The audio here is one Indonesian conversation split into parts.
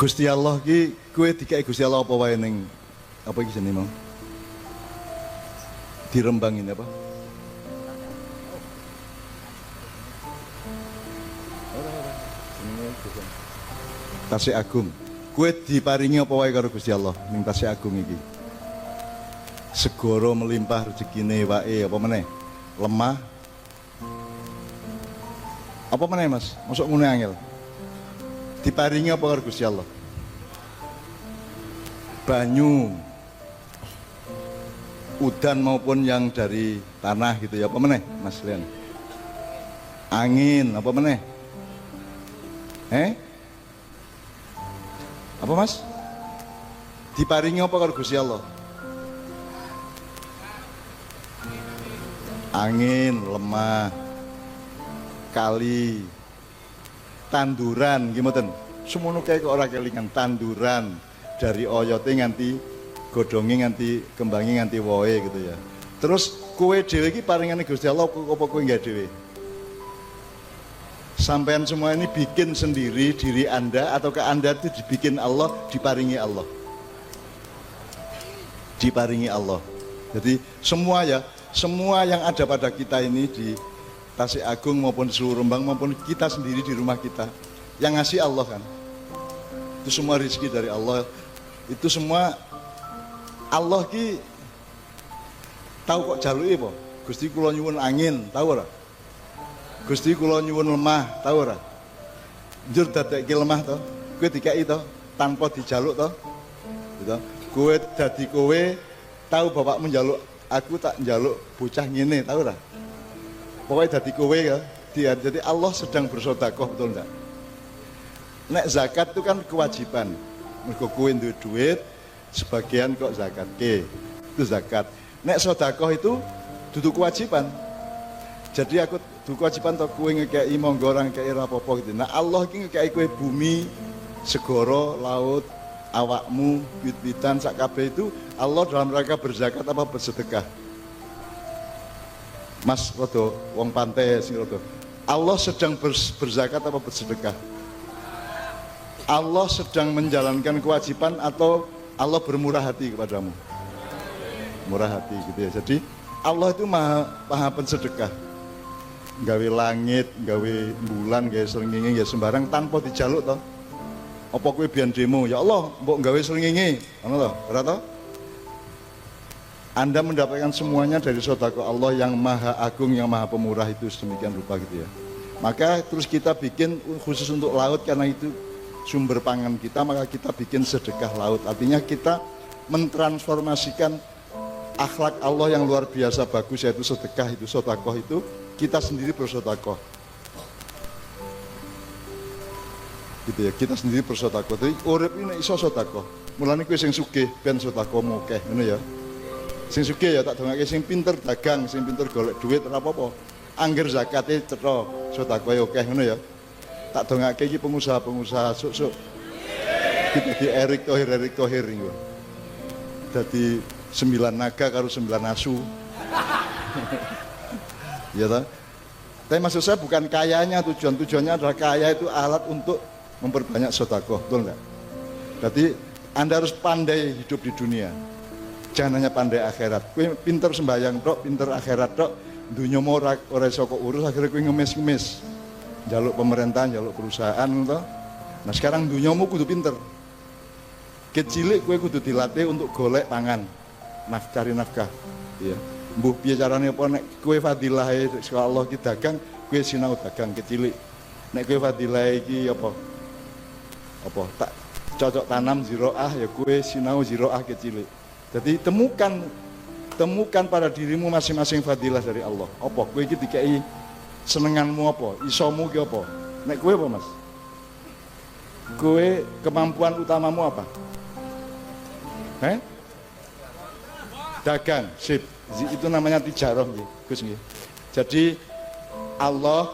Gusti Allah ki kowe dikai Gusti Allah apa wae ning apa iki jenenge mau? Dirembang ini apa? Tasik Agung. Kowe diparingi apa wae karo Gusti Allah ning Tasik Agung iki? Segoro melimpah rezekine wae apa meneh? Lemah. Apa meneh Mas? Masuk ngene angel. Diparingi apa karo Gusti Allah? Banyu, udan maupun yang dari tanah gitu ya, apa meneh Mas Lian? Angin, apa meneh? Apa Mas? Diparingi apa karo Gusti Allah? Angin, lemah, kali, tanduran gimana? Semono kayak kok ora kelingan tanduran dari oyote nganti godhonge nganti kembange nganti wohe gitu ya. Terus kowe dhewe iki paringane Gusti Allah apa kowe enggak dhewe? Sampean semua ini bikin sendiri diri Anda ataukah Anda itu dibikin Allah, diparingi Allah? Diparingi Allah. Jadi semua ya, semua yang ada pada kita ini di Tasik Agung maupun seluruh Rembang maupun kita sendiri di rumah kita, yang ngasih Allah kan. Itu semua rezeki dari Allah. Itu semua Allah ki tahu kok jaluke apa? Gusti kula nyuwun angin, tahu ora? Gusti kula nyuwun lemah, tahu ora? Njur dadekke lemah to, kowe dikai to tanpa dijaluk to. Gitu. Kowe dadi kowe tahu bapakmu njaluk aku tak njaluk bocah ngene, tahu ora? Pokoknya dadi kowe ya. Jadi Allah sedang bersedekah, betul enggak? Nek zakat itu kan kewajiban. Mergo kowe duwe duit, sebagian kok zakat ke, itu zakat. Nek sedekah itu duduk kewajiban. Jadi aku duduk kewajiban to kowe ngekeki monggo ora ngekeki ora apa-apa gitu. Nah Allah iki ngekeki kowe bumi, segara, laut, awakmu, wit-witan sak kabeh itu Allah dalam rangka berzakat apa bersedekah? Mas rodo wong pantai sing rodo. Allah sedang berzakat apa bersedekah? Allah sedang menjalankan kewajiban atau Allah bermurah hati kepadamu? Murah hati gitu ya. Jadi Allah itu maha pensedekah. Gawe langit, gawe bulan, gawe srengenge ya sembarang tanpa dijaluk toh. Apa kowe biyen demo, ya Allah, mbok gawe srengenge, ngono toh, ora toh? Anda mendapatkan semuanya dari sedekah Allah yang maha agung, yang maha pemurah itu sedemikian rupa gitu ya. Maka terus kita bikin khusus untuk laut karena itu sumber pangan kita, maka kita bikin sedekah laut. Artinya kita mentransformasikan akhlak Allah yang luar biasa bagus, yaitu sedekah itu, sedekah itu kita sendiri bersedekah. Gitu ya, kita sendiri bersedekah. Jadi urip ini iso sedekah. Mulane kowe sing sugih ben sedekahmu akeh, ngono ya. Sing sugih ya tak dongake sing pinter dagang, sing pinter golek duit ora apa-apa. Angger zakate cetha, sedekah akeh ngono ya. Tak dongake iki pengusaha-pengusaha suk-suk. Dadi Erick Thohir niku. Dadi 9 naga karo 9 asu. Ya toh? Tapi maksud saya bukan kayanya, tujuannya adalah kaya itu alat untuk memperbanyak sedekah, betul enggak? Jadi Anda harus pandai hidup di dunia. Jangan hanya pandai akhirat. Kowe pinter sembahyang tok, pinter akhirat tok, dunya mau ora iso kok urus, akhirnya kowe ngemis-ngemis. Jaluk pemerintahan, jaluk perusahaan toh. Nah sekarang dunyamu kudu pinter. Kecilik kowe kudu dilatih untuk golek pangan, cari nafkah. Iya. Mbuh piye carane apa nek kowe fadilah saka Allah ki dagang, kowe sinau dagang kecilik. Nek kowe fadilah iki apa? Apa tak cocok tanam ziroah ya kowe sinau ziroah kecilik. Jadi temukan pada dirimu masing-masing fadilah dari Allah. Apa kowe iki dikei senenganmu apa? Isomu ki apa? Nek kowe apa, Mas? Kowe kemampuan utamamu apa? Dagang, sip. Itu namanya tijarah nggih, Gus nggih. Jadi Allah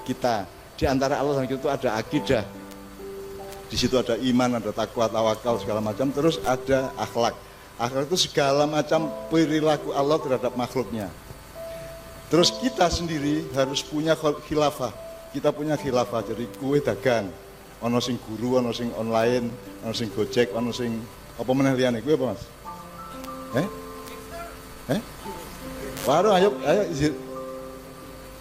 kita, di antara Allah dan kita itu ada akidah. Di situ ada iman, ada takwa, tawakal segala macam, terus ada akhlak. Akhlak itu segala macam perilaku Allah terhadap makhluknya. Terus kita sendiri harus punya khilafah. Kita punya khilafah, jadi kue dagang. Ana sing guru, ana sing online, ana sing Gojek, ana sing apa meneh liyane kuwi apa Mas? Warung ayo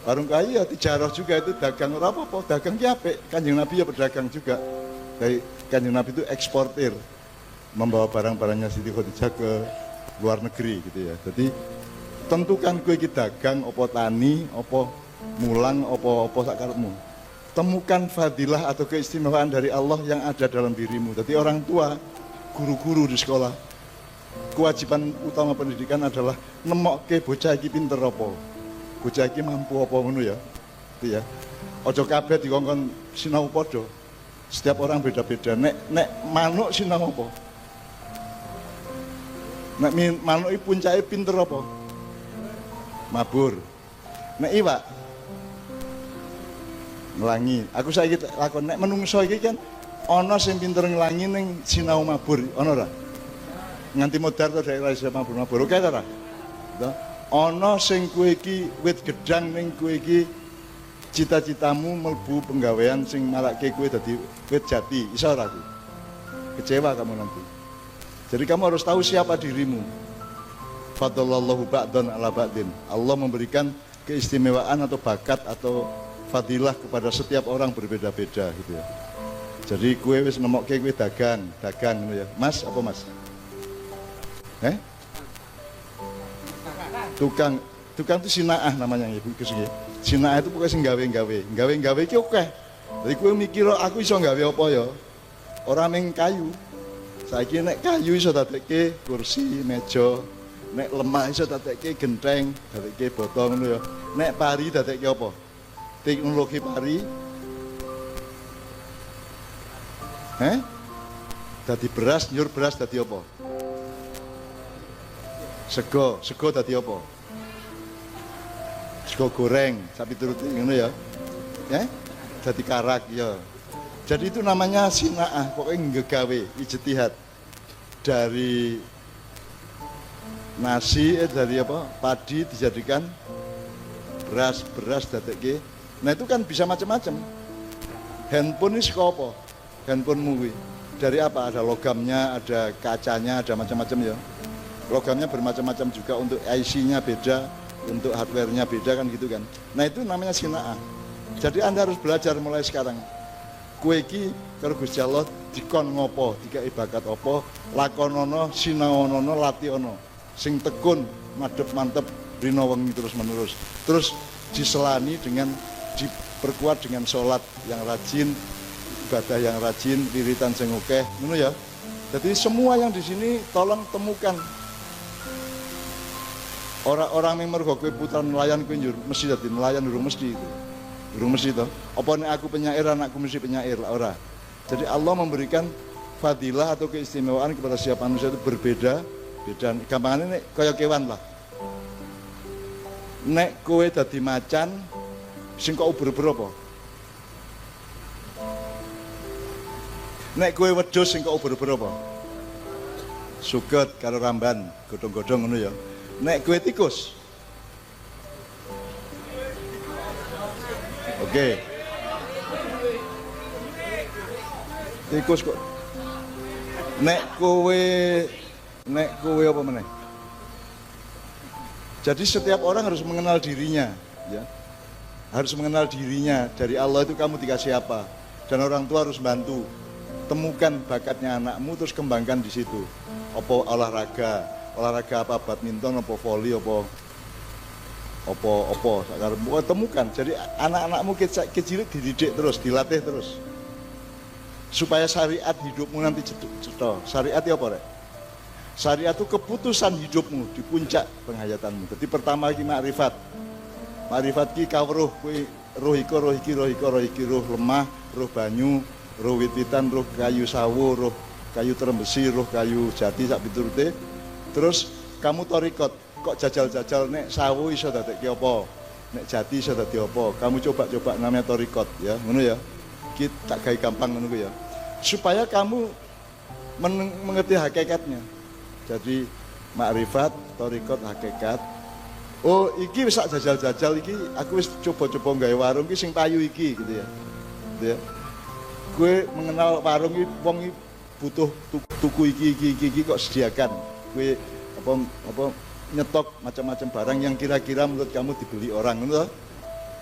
warung kayu ya tijarah juga itu dagang ora apa-apa, dagang ki apik. Kanjeng Nabi ya pedagang juga. Dari Kanjeng Nabi itu eksportir, membawa barang-barangnya Siti Khadijah ke luar negeri gitu ya. Jadi tentukan kowe iki dagang apa tani, apa mulang, apa sakarepmu. Temukan fadilah atau keistimewaan dari Allah yang ada dalam dirimu. Jadi orang tua, guru-guru di sekolah, kewajiban utama pendidikan adalah nemokke bocah iki pinter apa, bocah iki mampu apa ngono ya. Itu ya. Ojo kabeh dikongkon sinau padha. Setiap orang beda-beda. Nek manuk sinau apa? Nek manuk iki puncake pinter apa? Mabur. Nek iwak nglangi. Aku saiki lakon nek menungso iki kan ana sing pinter nglangi ning sinau mabur, ana ora? Nganti modar to daerah iso mabur-mabur. Oke ta ora? Ana sing kowe iki wit gedang ning kowe iki cita-citamu mlebu penggawean sing marake kowe dadi wit jati. Iso ora aku? Kecewa kamu nanti. Jadi kamu harus tahu siapa dirimu. Fadlallahu ba'dan ala ba'din. Allah memberikan keistimewaan atau bakat atau fadilah kepada setiap orang berbeda-beda gitu ya. Jadi kowe wis nemokke kowe dagang ngono ya. Mas apa Mas? Tukang itu sinaah namanya Ibu Gus iki. Sinaah itu pokoknya sing gawe iki akeh. Jadi kowe mikir aku iso gawe apa ya? Ora mung kayu. Saiki nek kayu iso dadekke kursi, meja, nek lemah iso dadekke genteng, dadekke botol ngono ya. Nek pari dadekke apa? Teknologi pari. Dadi beras, nyur beras dadi apa? Sego dadi apa? Sego goreng, sapi turuti ngono ya. Dadi karak ya. Jadi itu namanya sinaah, pokoknya ngegawe, ijtihad. Dari nasi, dari apa? Padi dijadikan beras dadekke. Nah itu kan bisa macam-macam. Handphone ini saka apa? Handphonemu kuwi. Dari apa? Ada logamnya, ada kacanya, ada macam-macam ya. Logamnya bermacam-macam juga, untuk IC-nya beda, untuk hardware-nya beda kan gitu kan. Nah itu namanya sinaah. Jadi Anda harus belajar mulai sekarang. Kowe iki karo Gusti Allah dikon ngopo, dikai bakat apa, lakonono, sinaonono, lationo. Sing tekun, madhep mantep, rina wengi terus-menerus. Terus diselani dengan diperkuat dengan sholat yang rajin, ibadah yang rajin, wiritan sing akeh, ngono ya. Jadi semua yang di sini tolong temukan. Orang-orang yang mergo kowe putra nelayan kowe njur mesti dadi nelayan durung mesti itu. Durung mesti to. Apa nek aku penyair anakku mesti penyair lah ora. Jadi Allah memberikan fadilah atau keistimewaan kepada setiap manusia itu berbeda. Beda. Gampangane nek kaya kewan lah. Nek kowe dadi macan sing kok uber-uber apa? Nek kowe wedhus sing kok uber-uber apa? Suget karo ramban, godhong-godhong ngono ya. Nek kowe tikus. Oke. Tikus kok. Nek kowe apa meneh? Jadi setiap orang harus mengenal dirinya, ya. Harus mengenal dirinya. Dari Allah itu kamu dikasih apa? Dan orang tua harus bantu. Temukan bakatnya anakmu terus kembangkan di situ. Apa olahraga apa, badminton apa, voli apa sakarepmu temukan. Jadi anak-anakmu kecil dididik terus, dilatih terus. Supaya syariat hidupmu nanti cetha. Syariat itu apa, Rek? Syariat itu keputusan hidupmu di puncak penghayatanmu. Jadi pertama iki makrifat. Makrifat ki kawruh kuwi roh iki, roh lemah, roh banyu, roh wit-witan, roh kayu sawo, roh kayu terembesi, roh kayu jati sak piturute. Terus kamu torikot, kok jajal-jajal nek sawo iso dadekke apa? Nek jati iso dadi apa? Kamu coba-coba namanya torikot ya, ngono ya. Ki tak gawe gampang ngono ya. Supaya kamu mengerti hakikatnya. Jadi makrifat, torikot, hakikat. Oh, iki wis sak jajal-jajal iki aku wis coba-coba gawe warung iki sing payu iki gitu ya. Gitu ya. Kue mengenal warung iki wong iki butuh tuku iki kok sediakan. Kue apa nyetok macam-macam barang yang kira-kira menurut kamu dibeli orang, ngono.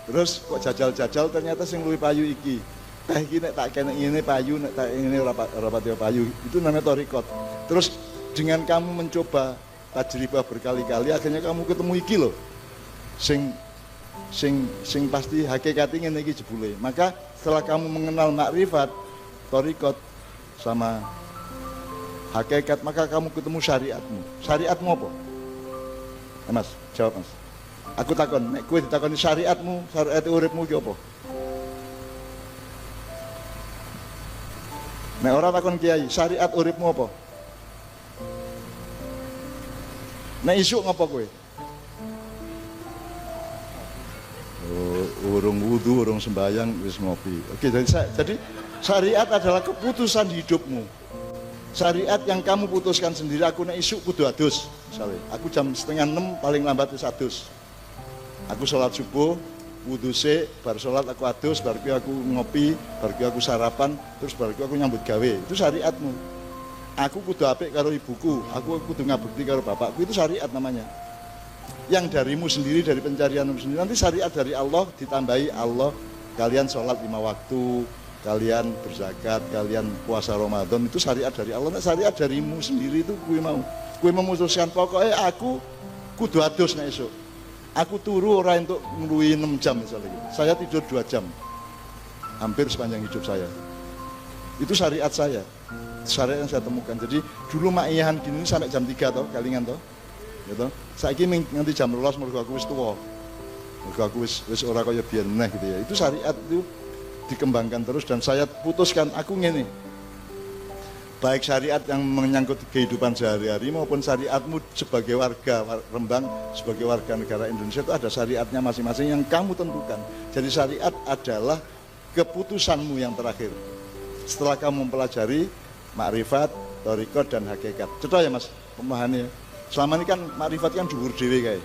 Terus kok jajal-jajal ternyata sing luwih payu iki. Teh iki nek tak kene ngene payu, nek tak ngene ora pati payu. Itu namanya torikot. Terus dengan kamu mencoba tajribah berkali-kali akhirnya kamu ketemu iki loh. Sing pasti hakikatnya ngene iki jebule. Maka setelah kamu mengenal makrifat, torikot sama hakikat, maka kamu ketemu syariatmu. Syariatmu apa? Mas, jawab Mas. Aku takon, nek kowe ditakoni syariatmu, syariat uripmu ki apa? Nek ora takon kiai, syariat uripmu apa? Nek isuk ngapa kowe? Urung wudu, urung sembahyang, wis ngopi. Oke, jadi syariat adalah keputusan hidupmu. Syariat yang kamu putuskan sendiri. Aku nek isuk kudu adus, misalnya. Aku jam 5:30 paling lambat wis adus. Aku sholat subuh, wudu sik, bar sholat aku adus, bar aku ngopi, bar aku sarapan, terus bar aku nyambut gawe. Itu syariatmu. Aku kudu apik karo ibuku, aku kudu ngabekti karo bapakku, itu syariat namanya. Yang darimu sendiri, dari pencarianmu sendiri, nanti syariat dari Allah ditambahi Allah, kalian sholat 5 waktu, kalian berzakat, kalian puasa Ramadan, itu syariat dari Allah. Nah, syariat darimu sendiri itu kue mau. Kue memutuskan pokoknya aku kudu adus nek esuk. Aku turu orang untuk ngeluhi 6 jam misalnya gitu. Saya tidur 2 jam. Hampir sepanjang hidup saya. Itu syariat saya. Syariat yang saya temukan. Jadi dulu makiyahan gini sampai jam 3 toh, kalingan toh. Gitu. Saiki nanti jam 12 mergo aku wis tuwa. Mergo aku wis ora kaya biyen meneh gitu ya. Itu syariat itu dikembangkan terus dan saya putuskan aku ngene. Baik syariat yang menyangkut kehidupan sehari-hari maupun syariatmu sebagai warga Rembang, sebagai warga negara Indonesia itu ada syariatnya masing-masing yang kamu tentukan. Jadi syariat adalah keputusanmu yang terakhir. Setelah kamu mempelajari makrifat, thariqat dan hakikat. Cetok ya Mas, pemahamannya. Selama ini kan makrifat kan dhuwur dhewe kae.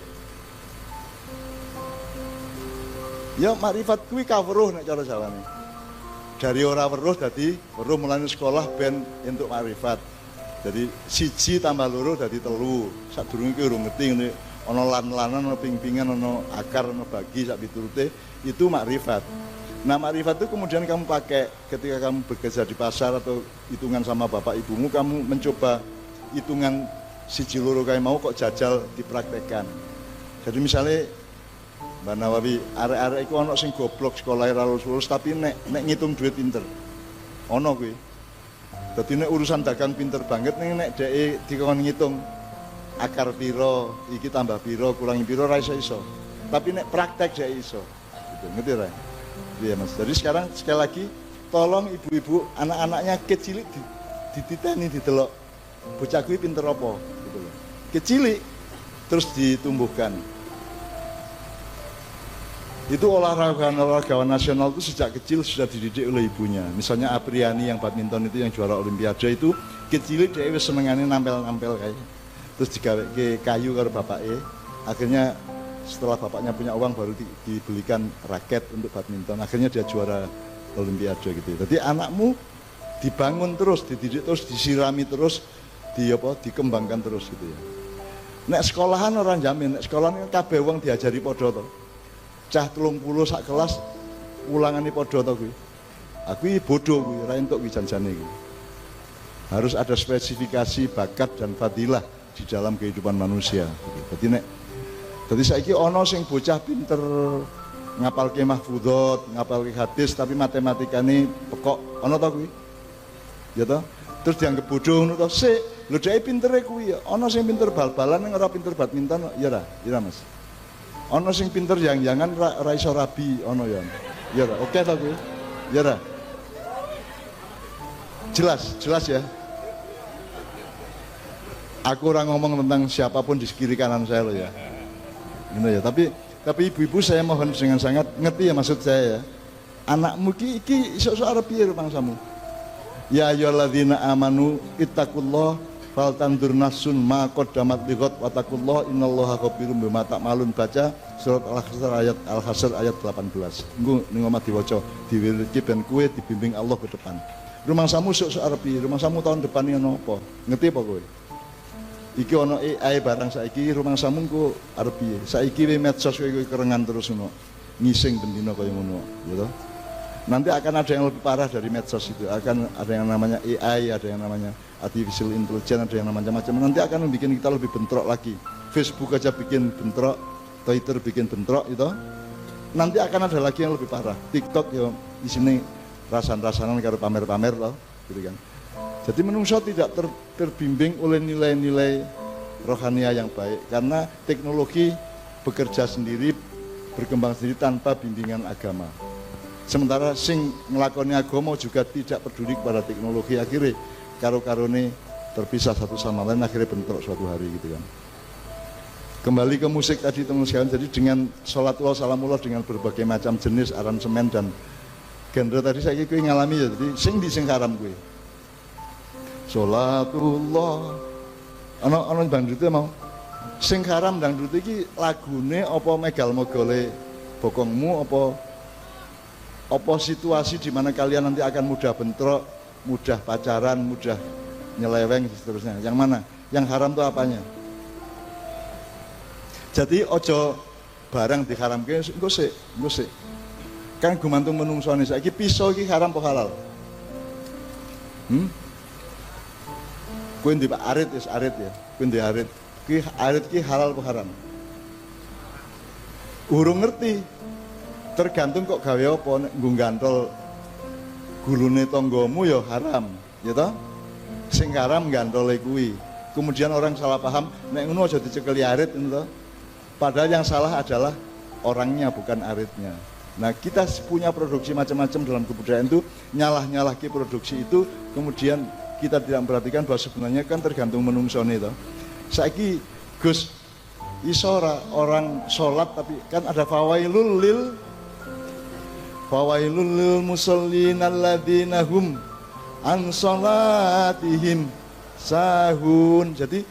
Ya makrifat kuwi kawruh nek cara Jawane. Dari ora weruh dadi weruh mulane sekolah ben entuk makrifat. Jadi 1 tambah 2 dadi 3. Sadurunge ki urung ngerti ngene ana lan-lanan, ana ping-pingan, ana akar, ana bagi sak piturute, itu makrifat. Nah, makrifat itu kemudian kamu pakai ketika kamu bekerja di pasar atau hitungan sama bapak ibumu, kamu mencoba hitungan 1 2 kae mau kok jajal dipraktekkan. Jadi misalnya Mbak Nawawi, arek-arek iku ana sing goblok sekolah ora lulus tapi nek ngitung duit pinter. Ana kuwi. Dadi nek urusan dagang pinter banget nek dheke dikon ngitung akar piro, iki tambah piro, kurangi piro ora iso. Tapi nek praktek dhek iso. Gitu, ngerti ra? Iya Mas. Jadi sekarang sekali lagi tolong ibu-ibu anak-anaknya kecilik dititeni didelok. Bocah kuwi pinter apa gitu loh. Kecilik terus ditumbuhkan. Itu olahragawan nasional itu sejak kecil sudah dididik oleh ibunya. Misalnya Apriani yang badminton itu yang juara olimpiade itu kecil dia wis senengane nampel-nampel kayak. Terus digaweke kayu karo bapake. Akhirnya setelah bapaknya punya uang baru dibelikan raket untuk badminton. Akhirnya dia juara olimpiade gitu. Jadi anakmu dibangun terus, dididik terus, disirami terus, dikembangkan terus gitu ya. Nek sekolahan orang jamin, nek sekolahan kabeh wong diajari padha to. Cah 30 sak kelas ulangane padha to kuwi. Aku iki bodoh kuwi, ora entuk kuwi janjane kuwi. Harus ada spesifikasi bakat dan fadilah di dalam kehidupan manusia. Jadi saiki ana sing bocah pinter ngapalke mahfudhot, ngapalke hadis tapi matematikane pekok, ana to kuwi? Ya to? Terus dianggap bodoh ngono to. Sik, lho dhek pintere kuwi ya. Ana sing pinter bal-balan ning ora pinter badminton, ya ra? Ya Mas. Ono sing pinter yang-jangan ra iso rabi ono ya. Ya ra, oke ta kuwi? Ya ra. Jelas ya. Aku ora ngomong tentang siapapun di kiri kanan saya loh ya. Gitu ya, tapi ibu-ibu saya mohon dengan sangat ngerti ya maksud saya ya. Anakmu iki iso arep piye mangsamu? Ya ayyuhalladzina amanu ittaqullah fal tandur nasun ma qaddamat liqat wa taqullah innallaha khabirum bima ta'malun. Baca surat Al-Hasyr ayat 18. Engko ning omah diwaca diwiriki ben kowe dibimbing Allah ke depan. Rumangsamu sok arepi, rumangsamu tahun depan iki ono apa? Ngerti apa kowe? Iki ono AI barang saiki rumangsamu engko arep piye? Saiki we medsos kowe kerengan terus ngono. Ngising bendina kaya ngono, gitu. Nanti akan ada yang lebih parah dari medsos itu. Akan ada yang namanya AI, ada yang namanya artificial intelligence, ada yang namanya macam-macam. Nanti akan membuat kita lebih bentrok lagi. Facebook aja bikin bentrok, Twitter bikin bentrok itu. Nanti akan ada lagi yang lebih parah. TikTok ya di sini rasan-rasanan karo pamer-pamer loh, gitu kan. Jadi menungso tidak terbimbing oleh nilai-nilai rohania yang baik karena teknologi bekerja sendiri, berkembang sendiri tanpa bimbingan agama. Sementara sing ngelakoni agama juga tidak peduli kepada teknologi, akhirnya karo-karone terpisah satu sama lain, akhirnya bentrok suatu hari gitu kan. Kembali ke musik tadi teman sekalian, jadi dengan sholatullah salamullah dengan berbagai macam jenis aransemen dan genre tadi saya kira ngalami ya, jadi sing di sing haram gue. Sholatullah, ono dangdutnya mau, sing haram dangdut iki lagune apa megal mogole bokongmu apa situasi di mana kalian nanti akan mudah bentrok, mudah pacaran, mudah nyeleweng dan seterusnya. Yang mana? Yang haram itu apanya? Jadi ojo barang diharamke engko sik. Kan gumantung menungsone saiki pisau iki haram apa halal? Kowe ndek arit wis arit ya. Kowe ndek arit. Ki arit ki halal apa haram? Urung ngerti. Tergantung kok gawe apa, nek nggo gantol gulune tanggamu ya haram, ya toh? Sing haram gantole kuwi. Kemudian orang salah paham, nek ngono aja dicekeli arit ngono toh. Padahal yang salah adalah orangnya bukan aritnya. Nah, kita punya produksi macam-macam dalam kebudayaan itu, nyalah-nyalah ke produksi itu, kemudian kita tidak memperhatikan bahwa sebenarnya kan tergantung menungsone toh. Saiki Gus isora orang sholat tapi kan ada fawailul lil musallin alladzina hum an sholatihim sahun. Jadi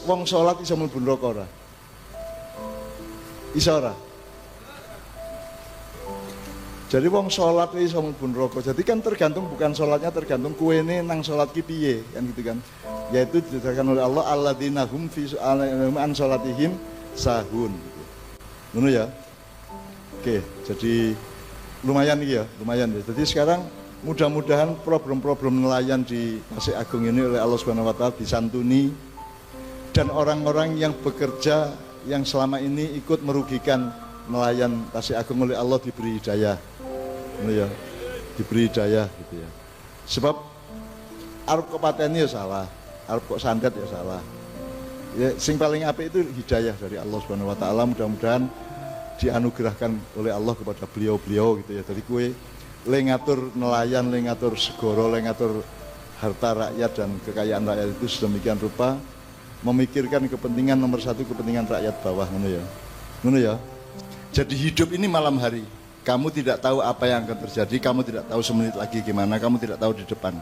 wong sholat iso mlebu neraka ora? Iso ora? Jadi wong sholat iso mlebu neraka. Jadi kan tergantung, bukan sholatnya, tergantung kuwene nang sholat ki piye kan gitu kan. Yaitu diterangkan oleh Allah alladzina hum fi an sholatihim sahun gitu. Ngono ya. Oke, jadi lumayan ya. Jadi sekarang mudah-mudahan problem-problem nelayan di Tasik Agung ini oleh Allah Subhanahu wa taala disantuni, dan orang-orang yang bekerja yang selama ini ikut merugikan nelayan Tasik Agung oleh Allah diberi hidayah. Ya, diberi hidayah gitu ya. Sebab arep kok pateni ya salah, arep kok sandet ya salah. Ya, sing paling apik itu hidayah dari Allah Subhanahu wa taala, mudah-mudahan dianugerahkan oleh Allah kepada beliau-beliau gitu ya. Jadi kue le ngatur nelayan, le ngatur segoro, le ngatur harta rakyat dan kekayaan rakyat itu sedemikian rupa, memikirkan kepentingan nomor satu, kepentingan rakyat bawah, ngono ya. Jadi hidup ini malam hari, kamu tidak tahu apa yang akan terjadi, kamu tidak tahu semenit lagi gimana, kamu tidak tahu di depan,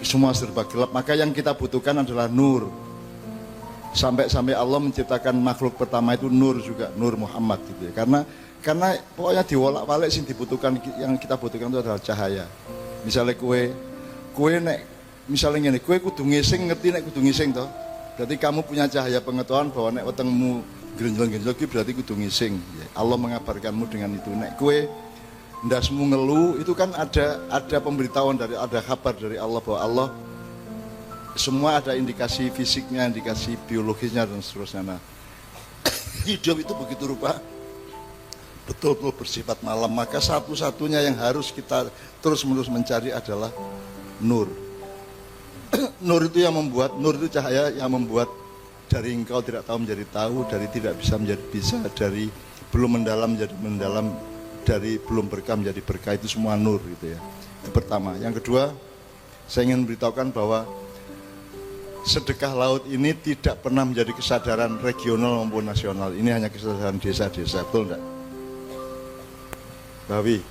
semua serba gelap. Maka yang kita butuhkan adalah nur. Sampai Allah menciptakan makhluk pertama itu nur juga, Nur Muhammad gitu ya. Karena pokoknya diwolak-walik sih dibutuhkan, yang kita butuhkan itu adalah cahaya. Misalnya kue nek misalnya ngene, kue kudu ngising, ngerti nek kudu ngising toh. Berarti kamu punya cahaya pengetahuan bahwa nek wetengmu grenjol-grenjol iki berarti kudu ngising. Allah mengabarkanmu dengan itu. Nek kue ndasmu ngeluh, itu kan ada pemberitahuan ada kabar dari Allah bahwa Allah semua ada indikasi fisiknya, indikasi biologisnya dan seterusnya. Nah, hidup itu begitu rupa betul-betul bersifat malam, maka satu-satunya yang harus kita terus-menerus mencari adalah nur. Nur itu cahaya yang membuat dari engkau tidak tahu menjadi tahu, dari tidak bisa menjadi bisa, dari belum mendalam menjadi mendalam, dari belum berkah menjadi berkah. Itu semua nur gitu ya. Itu pertama. Yang kedua, saya ingin memberitahukan bahwa sedekah laut ini tidak pernah menjadi kesadaran regional maupun nasional. Ini hanya kesadaran desa-desa, betul enggak? Bawi,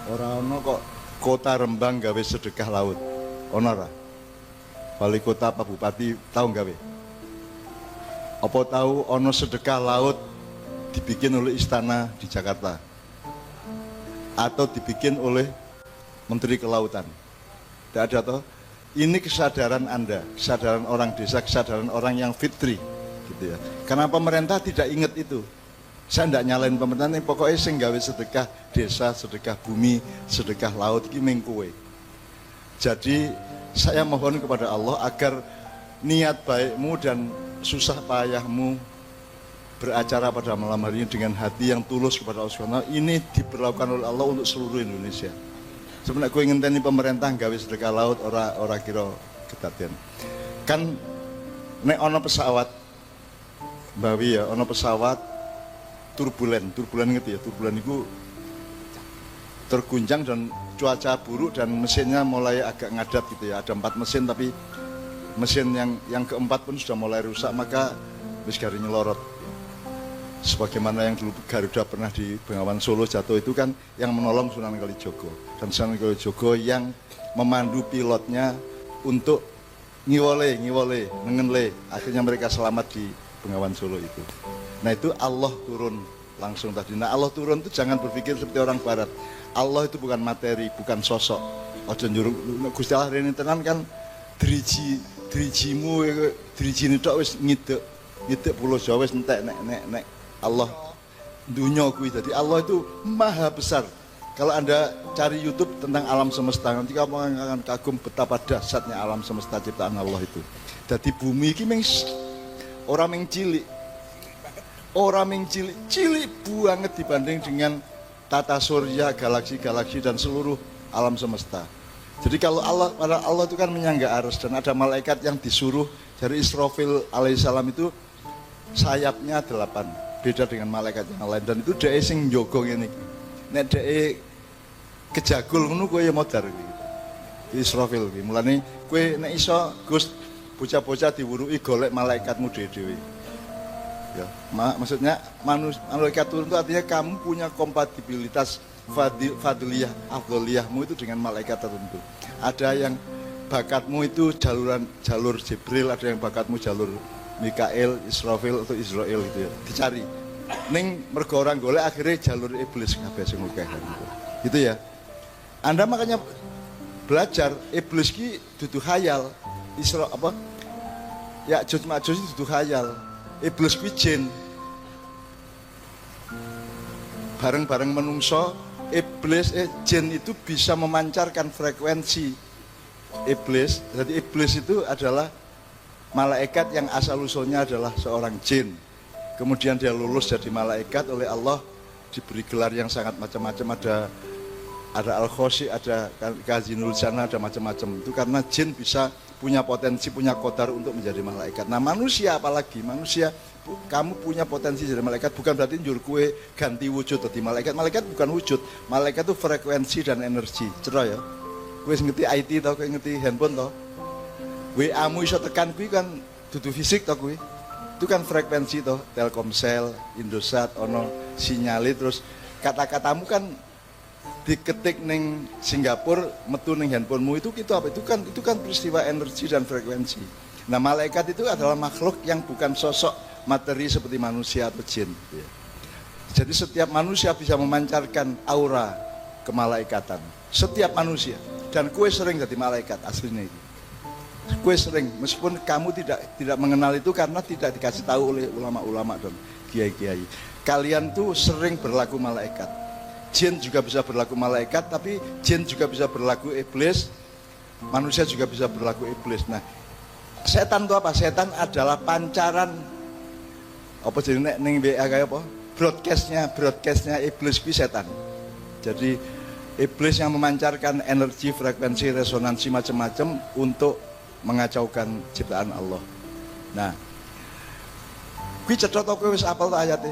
orang kok kota Rembang gawe sedekah laut, ono ora? wali kota apa bupati tahu gawe? Apa tahu ono sedekah laut dibikin oleh istana di Jakarta atau dibikin oleh Menteri Kelautan? Tidak ada toh? Ini kesadaran Anda, kesadaran orang desa, kesadaran orang yang fitri, gitu ya. Karena pemerintah tidak ingat itu. Saya tidak nyalain pemerintah, ini pokoknya sing gawe sedekah desa, sedekah bumi, sedekah laut, ini mengkowe. Jadi saya mohon kepada Allah agar niat baikmu dan susah payahmu beracara pada malam hari ini dengan hati yang tulus kepada Allah SWT, ini diperlakukan oleh Allah untuk seluruh Indonesia. Sebenarnya gue ngenteni pemerintah gawe sedekah laut ora kira kedadian. Kan nek ono pesawat Bawi ya, ono pesawat turbulen ngerti ya, turbulen itu terguncang dan cuaca buruk dan mesinnya mulai agak ngadat gitu ya. Ada 4 mesin tapi mesin yang keempat pun sudah mulai rusak, maka wis gari nyelorot. Sebagaimana yang dulu Garuda pernah di Bengawan Solo jatuh itu kan yang menolong Sunan Kalijogo, dan Sunan Kalijogo yang memandu pilotnya untuk ngiwole nengenle, akhirnya mereka selamat di Bengawan Solo itu. Nah itu Allah turun langsung tadi. Nah Allah turun itu jangan berpikir seperti orang barat. Allah itu bukan materi, bukan sosok. Ojo nyuruh Gusti Allah rene tenan kan drijimu drijine tok wis ngidek pulau Jawa wis entek nek Allah dunia kuwi. Jadi Allah itu maha besar. Kalau Anda cari YouTube tentang alam semesta, nanti kamu akan kagum betapa dahsyatnya alam semesta ciptaan Allah itu. Jadi bumi ini orang yang cilik, cilik banget dibanding dengan tata surya, galaksi-galaksi dan seluruh alam semesta. Jadi kalau Allah itu kan menyangga arus, dan ada malaikat yang disuruh dari Israfil alaihissalam itu sayapnya 8. Beda dengan malaikat yang lain, dan itu dhek sing njogo ngene iki. Nek dhek kejagul ngono kowe ya modar iki. Israfil iki. Mulane kowe nek iso Gus bocah-bocah diwuruki golek malaikatmu dhewe-dhewe. Ya, maksudnya malaikat turun itu artinya kamu punya kompatibilitas fadliyah, afdholiyahmu itu dengan malaikat tertentu. Ada yang bakatmu itu jalur Jibril, ada yang bakatmu jalur Mikael, Israfil atau Israel gitu ya. Dicari. Ning mergo orang golek akhirnya jalur iblis kabeh sing akeh gitu. Gitu ya. Anda makanya belajar iblis ki dudu khayal. Ya Ya'juj Ma'juj itu dudu khayal. Iblis ki jin. Bareng-bareng menungso, jin itu bisa memancarkan frekuensi iblis. Jadi iblis itu adalah malaikat yang asal-usulnya adalah seorang jin. Kemudian dia lulus jadi malaikat oleh Allah, diberi gelar yang sangat macam-macam. Ada Al-Khoshi, ada Kazinul Jannah, ada macam-macam. Itu karena jin bisa punya potensi, punya kodar untuk menjadi malaikat. Nah manusia apalagi, manusia kamu punya potensi jadi malaikat, bukan berarti njur kue ganti wujud jadi malaikat. Malaikat bukan wujud, malaikat itu frekuensi dan energi. Cerah ya? Kue ngerti IT tau, kue ngerti handphone tau? WA-mu iso tekan kuwi kan dudu fisik to kuwi. Itu kan frekuensi to, Telkomsel, Indosat ono sinyali, terus kata-katamu kan diketik ning Singapura metu ning handphonemu itu apa? Itu kan peristiwa energi dan frekuensi. Nah, malaikat itu adalah makhluk yang bukan sosok materi seperti manusia atau jin. Jadi setiap manusia bisa memancarkan aura kemalaikatan. Setiap manusia. Dan kue sering jadi malaikat aslinya itu. Kue sering, meskipun kamu tidak mengenal itu karena tidak dikasih tahu oleh ulama-ulama dan kiai-kiai. Kalian tuh sering berlaku malaikat. Jin juga bisa berlaku malaikat, tapi jin juga bisa berlaku iblis. Manusia juga bisa berlaku iblis. Nah, setan itu apa? Setan adalah pancaran apa jadi ning WA kayak apa? Broadcastnya iblis itu setan. Jadi iblis yang memancarkan energi, frekuensi, resonansi macam-macam untuk mengacaukan ciptaan Allah. Nah, kuwi cetha to kowe wis apal to ayate.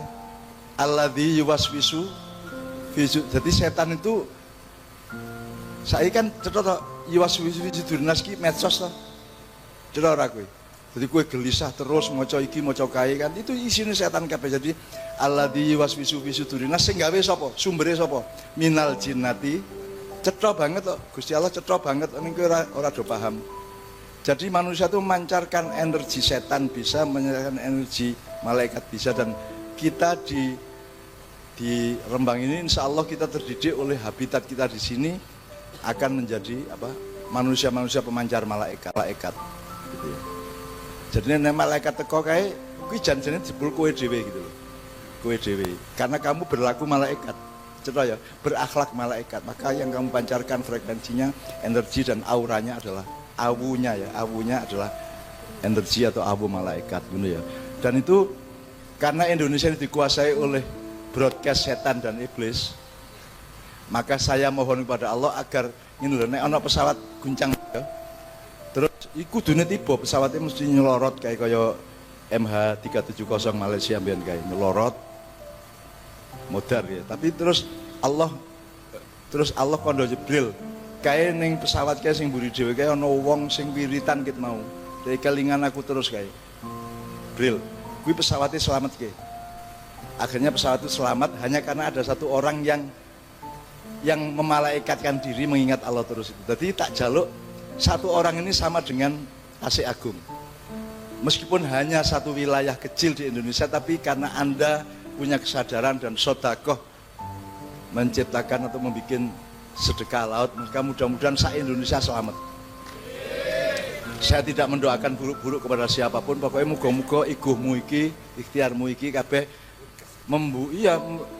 Alladzi yuwaswisu fi. Jadi setan itu saiki kan cetha to yuwaswisu fi durnas ki medsos to. Cetha ora kowe. Jadi kowe gelisah terus maca iki maca kae kan itu isine setan kabeh. Jadi alladzi yuwaswisu fi durnas sing gawe sapa? Sumbere sapa? Minal jinnati. Cetha banget to. Gusti Allah cetha banget ning kowe ora do paham. Jadi manusia itu memancarkan energi setan bisa, menyalakan energi malaikat bisa, dan kita di Rembang ini insya Allah kita terdidik oleh habitat kita di sini akan menjadi manusia-manusia pemancar malaikat. Gitu ya. Jadi nek malaikat teko kae kuwi janjane jebul kowe dhewe gitu loh. Kowe dhewe. Karena kamu berlaku malaikat. Contoh ya, berakhlak malaikat. Maka yang kamu pancarkan frekuensinya, energi dan auranya adalah awunya adalah energi atau awu malaikat gitu ya. Dan itu karena Indonesia ini dikuasai oleh broadcast setan dan iblis, maka saya mohon kepada Allah agar ini loh, nek ana pesawat guncang ya, terus iku dunia tiba pesawatnya mesti nyelorot kayak kaya MH370 Malaysia mbiyen kayak nyelorot modar ya. Tapi terus Allah kondo Jibril kayak ning pesawat kayak sing mburi dhewe kayak ana wong sing wiritan ket mau. Dari kelingan aku terus kayak Bril, kuwi pesawatnya selamat kayak. Akhirnya pesawat itu selamat hanya karena ada satu orang yang memalaikatkan diri mengingat Allah terus itu. Jadi tak jaluk satu orang ini sama dengan AC Agung. Meskipun hanya satu wilayah kecil di Indonesia, tapi karena Anda punya kesadaran dan sodakoh menciptakan atau membuat sedekah laut, maka mudah-mudahan se-Indonesia selamat. Saya tidak mendoakan buruk-buruk kepada siapapun, pokoknya muga-muga iguhmu iki, ikhtiarmu iki kabeh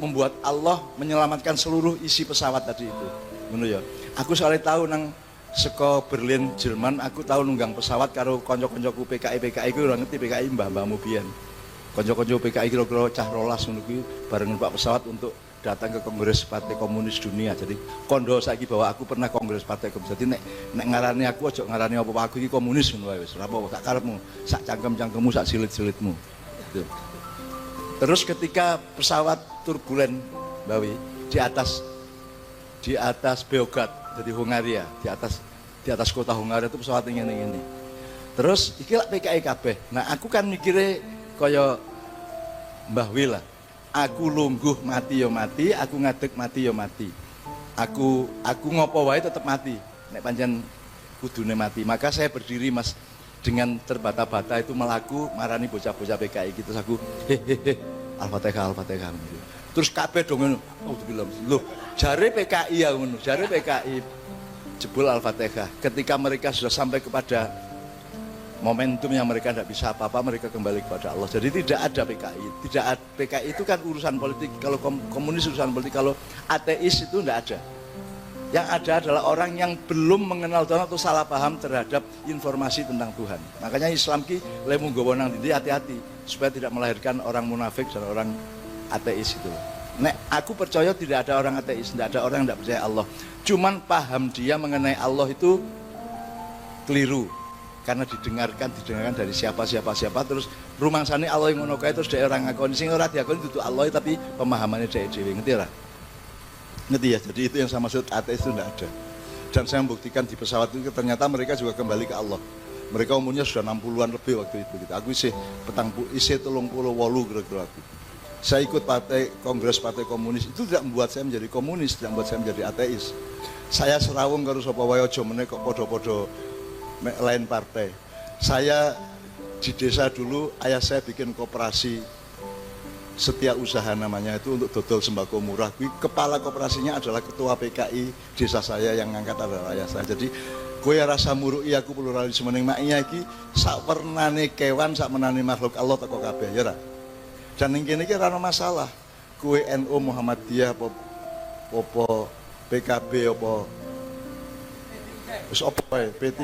membuat Allah menyelamatkan seluruh isi pesawat tadi itu. Ngono ya. Aku soalnya tahu nang saka Berlin Jerman, aku tahu nunggang pesawat karo kanca-kancaku PKI ku ora ngerti PKI mbah-mbahmu biyen. Kanca-kanca PKI kira-kira cah 12 ngono kuwi bareng numpak pesawat untuk datang ke Kongres Partai Komunis Dunia. Jadi kondo saiki bahwa aku pernah Kongres Partai Komunis. Jadi nek ngarani aku aja ngarani apa aku iki komunis ngono wae wis. Ora apa sak karepmu, sak cangkem-cangkemmu, sak silit-silitmu. Gitu. Terus ketika pesawat turbulen Bawi di atas Beograd, jadi Hungaria, di atas kota Hungaria itu pesawat ini. Terus iki lak PKI kabeh. Nah, aku kan mikire kaya Mbah Wi lah. Aku lungguh mati ya mati, aku ngadeg mati ya mati. Aku ngopo wae tetap mati. Nek pancen kudune mati. Maka saya berdiri Mas dengan terbata-bata itu melaku marani bocah-bocah PKI gitu. Aku Al-Fatihah. Terus kabeh dong ngono. Loh, jare PKI ya ngono. Jare PKI jebul Al-Fatihah. Ketika mereka sudah sampai kepada momentum yang mereka tidak bisa apa-apa, mereka kembali kepada Allah. Jadi tidak ada PKI. PKI itu kan urusan politik. Kalau komunis urusan politik, kalau ateis itu tidak ada. Yang ada adalah orang yang belum mengenal Tuhan atau salah paham terhadap informasi tentang Tuhan. Makanya Islam ki lemu nggawa nang ndi hati-hati supaya tidak melahirkan orang munafik dan orang ateis itu. Nek aku percaya tidak ada orang ateis, tidak ada orang yang tidak percaya Allah. Cuman paham dia mengenai Allah itu keliru. Karena didengarkan dari siapa terus rumangsane Allah yang ngono kae terus dhek orang ngakoni sing ora diakoni dudu Allah tapi pemahamannya dhek dhewe, ngerti ora? Ngerti ya, jadi itu yang saya maksud ateis itu tidak ada. Dan saya membuktikan di pesawat itu ternyata mereka juga kembali ke Allah. Mereka umurnya sudah 60-an lebih waktu itu gitu. Aku isih 38 kira-kira aku. Saya ikut Kongres Partai Komunis, itu tidak membuat saya menjadi komunis, tidak membuat saya menjadi ateis. Saya serawung karo sapa wae aja meneh kok padha-padha lain partai. Saya di desa dulu, ayah saya bikin koperasi Setia Usaha namanya itu untuk dodol sembako murah. Kepala koperasinya adalah ketua PKI desa saya yang ngangkat adalah ayah saya. Jadi kowe rasa murui aku pluralisme ning makinya iki sak wernane kewan sak menane makhluk Allah teko kabeh ya ora. Dan ning kene iki ora ono masalah. Kowe NU Muhammadiyah apa PKB apa wis apa wae P3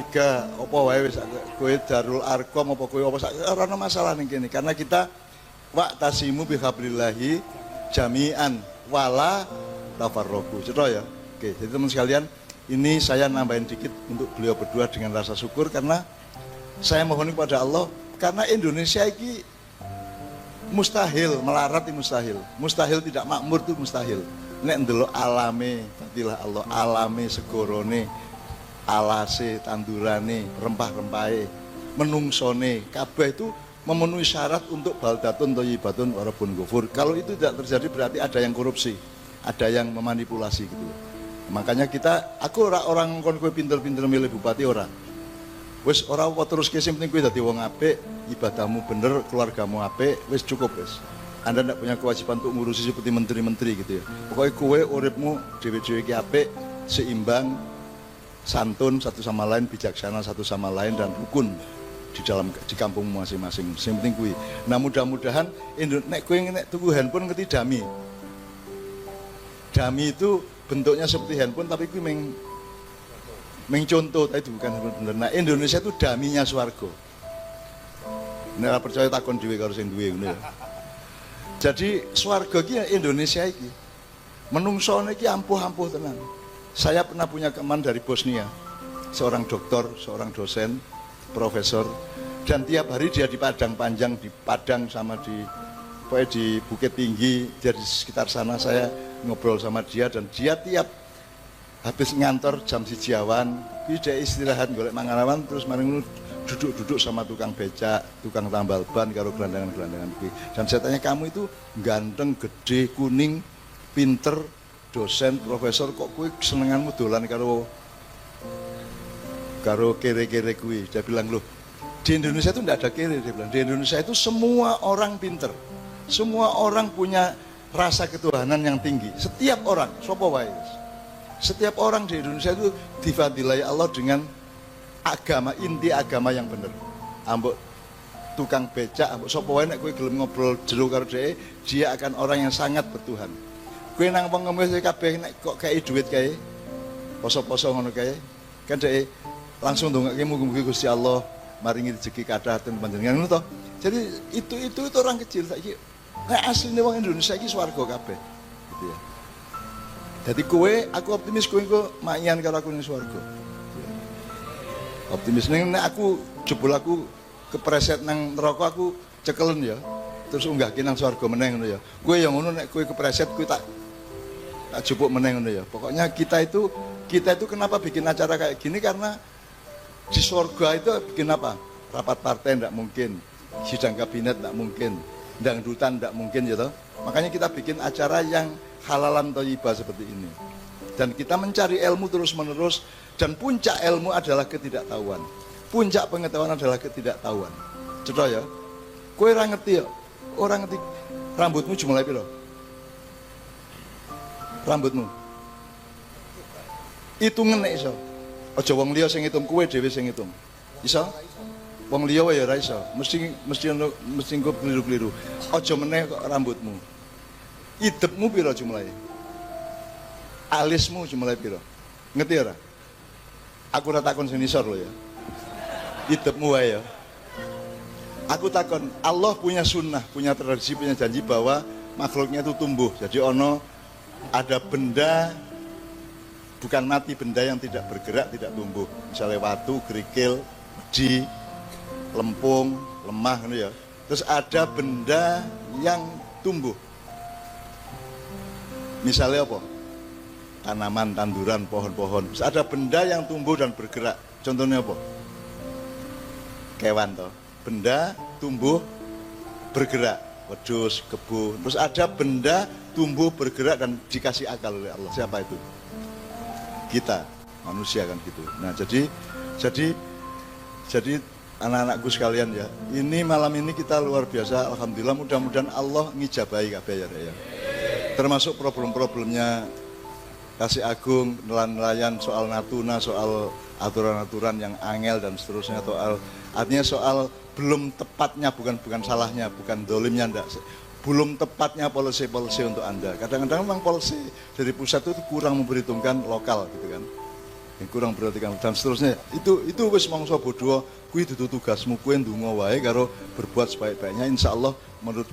apa wae wis kowe Darul Arkom apa kowe apa ora ono masalah ning kene karena kita wa'tasimu bihablillahi jami'an wala tafarraqu. Cetha ya. Oke, jadi teman sekalian, ini saya nambahin dikit untuk beliau berdua dengan rasa syukur karena saya mohon kepada Allah karena Indonesia ini mustahil, melarat itu mustahil. Mustahil tidak makmur itu mustahil. Nek ndelok alame, fadilah Allah, alame segorone, alase, tandurane, rempah-rempahe, menungsone, kabeh itu memenuhi syarat untuk baldatun thayyibatun wa rabbun ghafur. Kalau itu tidak terjadi berarti ada yang korupsi, ada yang memanipulasi gitu. Makanya aku orang kon kowe pinter-pinter milih bupati ora. Wis ora apa terus ke sing penting kowe dadi wong apik, ibadahmu bener, keluargamu apik, wis cukup wis. Anda tidak punya kewajiban untuk ngurusi seperti menteri-menteri gitu ya. Pokoknya kowe uripmu dhewe-dhewe iki apik, seimbang, santun satu sama lain, bijaksana satu sama lain dan rukun di kampungmu masing-masing. Yang penting kuwi. Nah, mudah-mudahan nek kowe nek tuku handphone ngerti dami. Dami itu bentuknya seperti handphone tapi kuwi contoh, itu bukan bener. Nah, Indonesia itu daminya swarga. Nek ora percaya takon dhewe karo sing duwe ngono ya. Jadi swarga iki Indonesia iki. Menungsone iki ampuh-ampuh tenan. Saya pernah punya teman dari Bosnia. Seorang dokter, seorang dosen, profesor, dan tiap hari dia di Padang Panjang, di Padang sama di Bukit Tinggi, dia di sekitar sana. Saya ngobrol sama dia dan dia tiap habis ngantor jam 1 awan, dia istirahat golek manganawan terus mari duduk-duduk sama tukang becak, tukang tambal ban karo gelandangan-gelandangan kuwi. Dan saya tanya, kamu itu ganteng, gede, kuning, pinter, dosen, profesor, kok kuwi senenganmu dolan karo kere-kere kuwi? Dia bilang, loh, di Indonesia itu tidak ada kere. Dia bilang, di Indonesia itu semua orang pinter, semua orang punya rasa ketuhanan yang tinggi. Setiap orang, sapa wae. Setiap orang di Indonesia itu difadilai Allah dengan agama, inti agama yang benar. Ambok tukang becak, ambok sapa wae nek kowe gelem ngobrol jero karo dhek, dia akan orang yang sangat bertuhan. Kowe nang pengemis kabeh nek kok kei duit kae, poso-poso ngono kae, kan dhek langsung ndongake mugi-mugi Gusti Allah maringi rezeki kathah ten panjenengan ngono to. Jadi itu orang kecil saiki. Nek asline wong Indonesia iki swarga kabeh. Gitu ya. Jadi aku optimis kowe engko mayan karo aku ning swarga. Optimis ning nek aku jebul aku kepreset nang neraka aku cekelen ya. Terus unggahke nang swarga meneh ngono ya. Kowe yang ngono nek kowe kepreset kowe tak jupuk meneh ngono ya. Pokoknya kita itu kenapa bikin acara kayak gini karena di surga itu bikin apa? Rapat partai tidak mungkin, sidang kabinet tidak mungkin, dangdutan tidak mungkin ya toh. Makanya kita bikin acara yang halalan thayyibah seperti ini. Dan kita mencari ilmu terus-menerus, dan puncak ilmu adalah ketidaktahuan. Puncak pengetahuan adalah ketidaktahuan. Cetha ya. Kowe ora ngerti ya. Ora ngerti rambutmu jumlahe piro? Rambutmu. Hitungan nek iso. Aja wong liya sing ngitung, kowe dhewe sing ngitung. Iso? Wong liya wae ya ora iso. Mesti engko keliru-keliru. Aja meneh kok rambutmu. Idepmu piro jumlahe? Alismu jumlahe piro? Ngerti ora? Aku ora takon sing nisor lho ya. Idepmu wae ya. Aku takon, Allah punya sunnah, punya tradisi, punya janji bahwa makhluknya itu tumbuh. Jadi ada benda bukan mati, benda yang tidak bergerak, tidak tumbuh. Misalnya watu, kerikil, di, lempung, lemah gitu ya. Terus ada benda yang tumbuh. Misalnya apa? Tanaman, tanduran, pohon-pohon. Terus ada benda yang tumbuh dan bergerak. Contohnya apa? Kewan toh. Benda tumbuh bergerak. Wedhus, kebo. Terus ada benda tumbuh bergerak dan dikasih akal oleh Allah. Siapa itu? Kita, manusia kan gitu. Nah, jadi anak-anakku sekalian ya, ini malam ini kita luar biasa, alhamdulillah, mudah-mudahan Allah ngijabahi kabeh ya. Termasuk problem-problemnya Kasih Agung, nelayan soal Natuna, soal aturan-aturan yang angel dan seterusnya, artinya soal belum tepatnya, bukan salahnya, bukan dolimnya, enggak. Belum tepatnya polisi untuk Anda. Kadang-kadang memang polisi dari pusat itu kurang memperhitungkan lokal gitu kan. Yang kurang perhatikan dan seterusnya. Itu wis mangsa bodho, kuwi dudu tugasmu, kowe ndonga wae karo berbuat sebaik-baiknya. Insyaallah menurut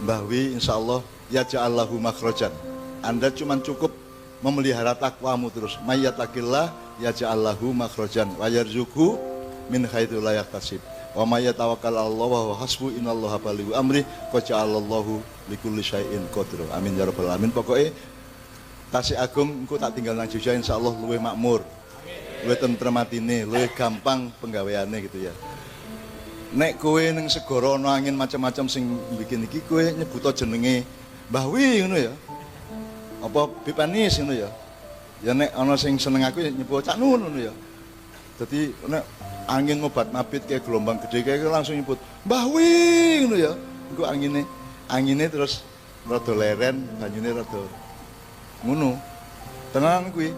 Mbah Wi, insyaallah ya ja'allahu makhrajan. Anda cuma cukup memelihara takwamu terus. Mayyatakillah ya ja'allahu makhrajan wa yarzuqhu min haitsu la yahtasib. Wa may yatawakkal 'ala Allah wa huwa hasbuh innallaha balighu amri qad ja'alallahu likulli syai'in qadir. Amin ya rabbal alamin. Pokoke Kasih Agung engko tak tinggal nang Jogja insyaallah luwih makmur. Luwih tentrem atine, luwih gampang penggaweane gitu ya. Nek kowe ning segara ana angin macam-macam sing bikin iki kowe nyebuto jenenge Mbah Wi ngono ya. Apa Bipanis ngono ya. Ya nek ana sing seneng aku ya nyebut Cak Nun ngono ya. Jadi nek angin ngobat mabit kayak gelombang gede kayak langsung nyebut Mbah Wing lho ya. Engko angine terus rada leren, banyune rada ngono. Tenan kuwi.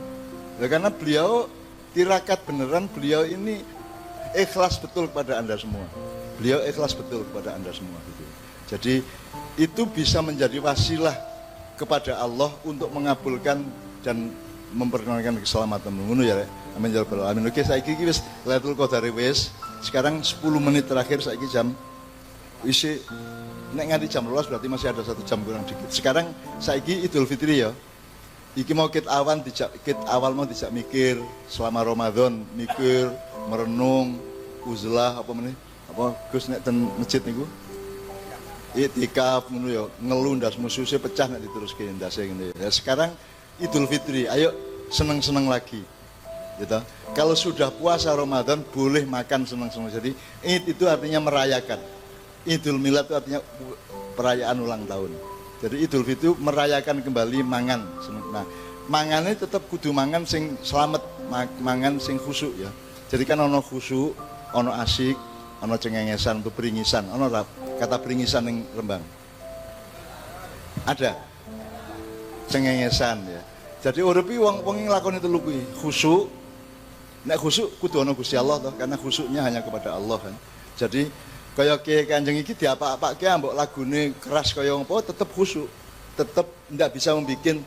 Ya karena beliau tirakat beneran, beliau ini ikhlas betul kepada Anda semua. Beliau ikhlas betul kepada Anda semua gitu. Jadi itu bisa menjadi wasilah kepada Allah untuk mengabulkan dan memperkenalkan keselamatan ngono ya. Amin ya rabbal alamin. Oke, saiki iki wis Lailatul Qadar wis. Sekarang 10 menit terakhir saiki jam isi nek nganti jam 12 berarti masih ada 1 jam kurang dikit. Sekarang saiki Idul Fitri ya. Iki mau kit awal mau dijak mikir selama Ramadan, mikir, merenung, uzlah apa meneh? Apa Gus nek ten masjid niku? Itikaf ngono ya, ngelu ndas mususe pecah nek diteruske ndase ngene ya. Sekarang Idul Fitri, ayo seneng-seneng lagi. Gitu. Kalau sudah puasa Ramadan boleh makan senang-senang. Jadi Id itu artinya merayakan. Idul Milad itu artinya perayaan ulang tahun. Jadi Idul Fitri merayakan kembali mangan. Nah, mangannya tetap kudu mangan sing selamat, mangan sing khusyuk ya. Jadi kan ono khusyuk, ono asik, ono cengengesan untuk peringisan. Ono kata peringisan yang Rembang. Ada cengengesan ya. Jadi urepi wong nglakoni telu kuwi, khusyuk. Nek khusyuk kudu ana Gusti Allah toh, karena khusyuknya hanya kepada Allah kan. Jadi kaya Kiai Kanjeng iki diapa-apake ambek lagune keras kaya apa tetep khusyuk. Tetep ndak bisa membuat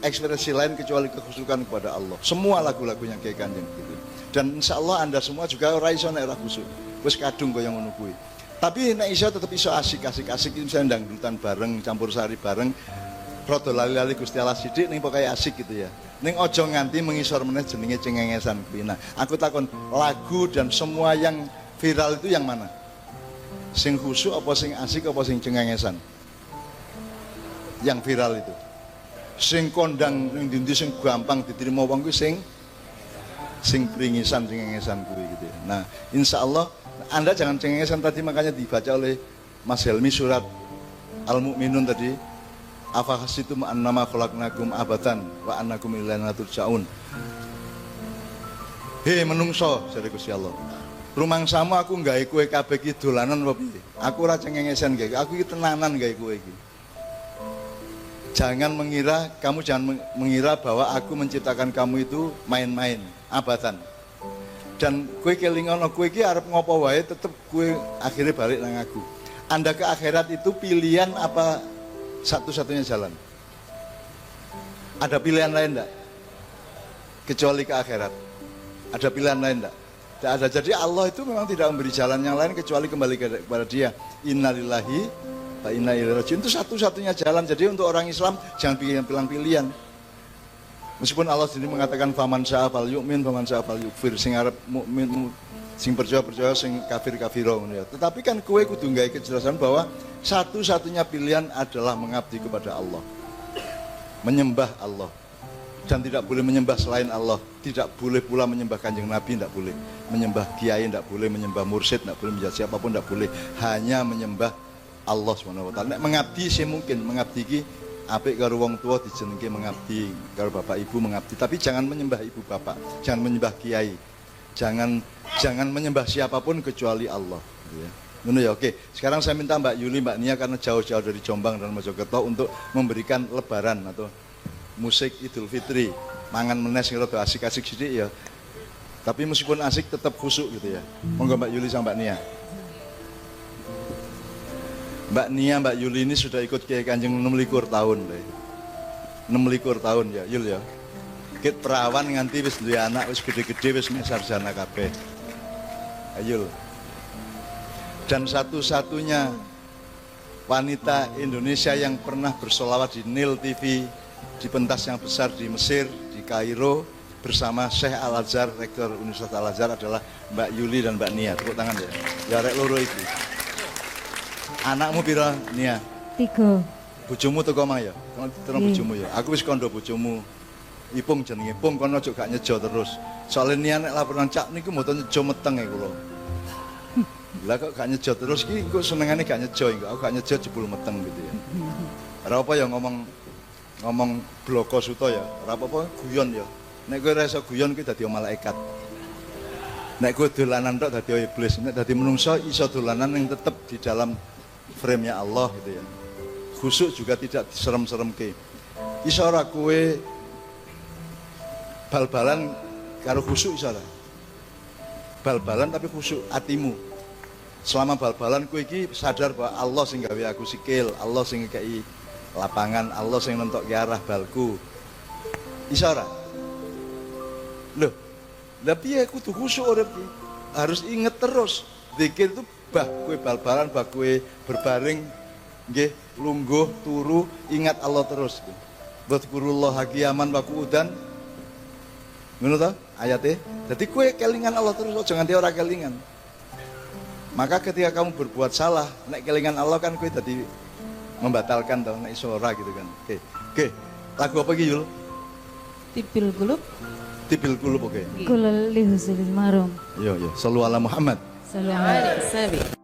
ekspresi lain kecuali kekhusyukan kepada Allah. Semua lagu-lagunya Kiai Kanjeng gitu. Dan insya Allah Anda semua juga ora iso nek ora khusyuk. Wis kadung kaya ngono kuwi. Tapi nek iso tetep iso asik-asik misalnya dangdutan bareng, campur sari bareng. Rada lali-lali Gusti Allah sithik ning pokoke asik gitu ya. Ning aja nganti mengisor meneh jenenge cengengesan kuwi. Nah, aku takon lagu dan semua yang viral itu yang mana? Sing khusyuk apa sing asik apa sing cengengesan? Yang viral itu. Sing kondang ning ndi sing gampang diterima wong kuwi sing pringisan cengengesan kuwi gitu ya. Nah, insyaallah Anda jangan cengengesan tadi makanya dibaca oleh Mas Helmi surat Al-Mu'minun tadi. Afa hasitum annama khalaqnakum abatan wa annakum ilaina turja'un. Hei menungso, jare Gusti Allah. Rumangsamu aku nggawe kowe kabeh iki dolanan apa piye? Aku ora cengengesen gawe, aku iki tenanan gawe kowe iki. Jangan mengira bahwa aku menciptakan kamu itu main-main, abatan. Dan kowe kelingono kowe iki arep ngopo wae tetep kowe akhirnya balik nang aku. Anda ke akhirat itu pilihan apa satu-satunya jalan? Ada pilihan lain enggak? Kecuali ke akhirat. Ada pilihan lain enggak? Tidak ada. Jadi Allah itu memang tidak memberi jalan yang lain kecuali kembali kepada Dia. Innalillahi wa inna ilaihi raji'un. Itu satu-satunya jalan. Jadi untuk orang Islam jangan pilihan-pilihan. Meskipun Allah sendiri mengatakan faman syaa fal yu'min faman syaa fal yukfir. Sing arep mukmin sing percaya sing kafir ya. Tetapi kan kowe kudu nggawe kejelasan bahwa satu-satunya pilihan adalah mengabdi kepada Allah. Menyembah Allah. Dan tidak boleh menyembah selain Allah. Tidak boleh pula menyembah Kanjeng Nabi, tidak boleh. Menyembah kiai tidak boleh, menyembah mursyid tidak boleh, menyembah siapapun tidak boleh. Hanya menyembah Allah SWT. Nek mengabdi sih mungkin, mengabdi ki apik karo wong tua dijenengke mengabdi, karo bapak ibu mengabdi, tapi jangan menyembah ibu bapak, jangan menyembah kiai. Jangan menyembah siapapun kecuali Allah gitu ya. Ngono ya, oke. Sekarang saya minta Mbak Yuli, Mbak Nia karena jauh-jauh dari Jombang dan Mojokerto untuk memberikan lebaran atau musik Idul Fitri. Mangan menes rada asik-asik sithik ya. Tapi meskipun asik tetap khusyuk gitu ya. Monggo Mbak Yuli sama Mbak Nia. Mbak Nia, Mbak Yuli ini sudah ikut Kiai Kanjeng 26 tahun deh. 26 tahun ya, Yul ya. Kit perawan nganti wis duwe anak wis gede-gede wis sarjana kabeh. Ayo. Dan satu-satunya wanita Indonesia yang pernah bersolawat di Nil TV, di pentas yang besar di Mesir, di Kairo, bersama Syekh Al-Azhar, Rektor Universitas Al-Azhar adalah Mbak Yuli dan Mbak Nia. Tepuk tangan ya. Ya rek loro iki. Anakmu pira, Nia? 3. Bojomu teko omah ya? Terus bojomu ya. Aku wis kandha bojomu. Ipung jenenge, Pung kono aja gak nyejo terus. Soale Nia nek laporan cak niku mboten nyejo meteng e kula. Lah kok gak nyejo terus ki kok senengane gak nyejo kok aku gak nyejo jebul meteng gitu ya. Ora apa ya ngomong bloko suto ya. Ora apa-apa guyon ya. Nek kowe ora iso guyon kuwi dadi malaikat. Nek kowe dolanan tok dadi iblis, nek dadi menungso iso dolanan yang tetep di dalam frame-nya Allah gitu ya. Khusyuk juga tidak diserem-seremke. Iso ora kowe bal-balan karo khusyuk iso ora? Bal-balan tapi khusyuk atimu. Selama bal-balan kowe iki sadar bahwa Allah sing gawe aku sikil, Allah sing ngekeki lapangan, Allah sing nentokke arah balku. Iso ora? Loh, lah piye kudu khusyuk urip iki? Harus inget terus. Zikir itu bah kowe bal-balan, bah kowe berbaring nggih, lungguh, turu, ingat Allah terus. Wadhkurullah qiyaman wa qu'udan. Ngono ta ayate? Dadi kowe kelingan Allah terus, aja nganti ora kelingan. Maka ketika kamu berbuat salah, nek kelingan Allah kan kowe dadi membatalkan toh, nek iso ora gitu kan. Oke. Oke. Lagu apa iki, Yul? Tibil Gulub. Tibil Qulub, oke. Kulal li husnil marum. Yo yo, sallu ala Muhammad. Sallallahu alaihi wasallam.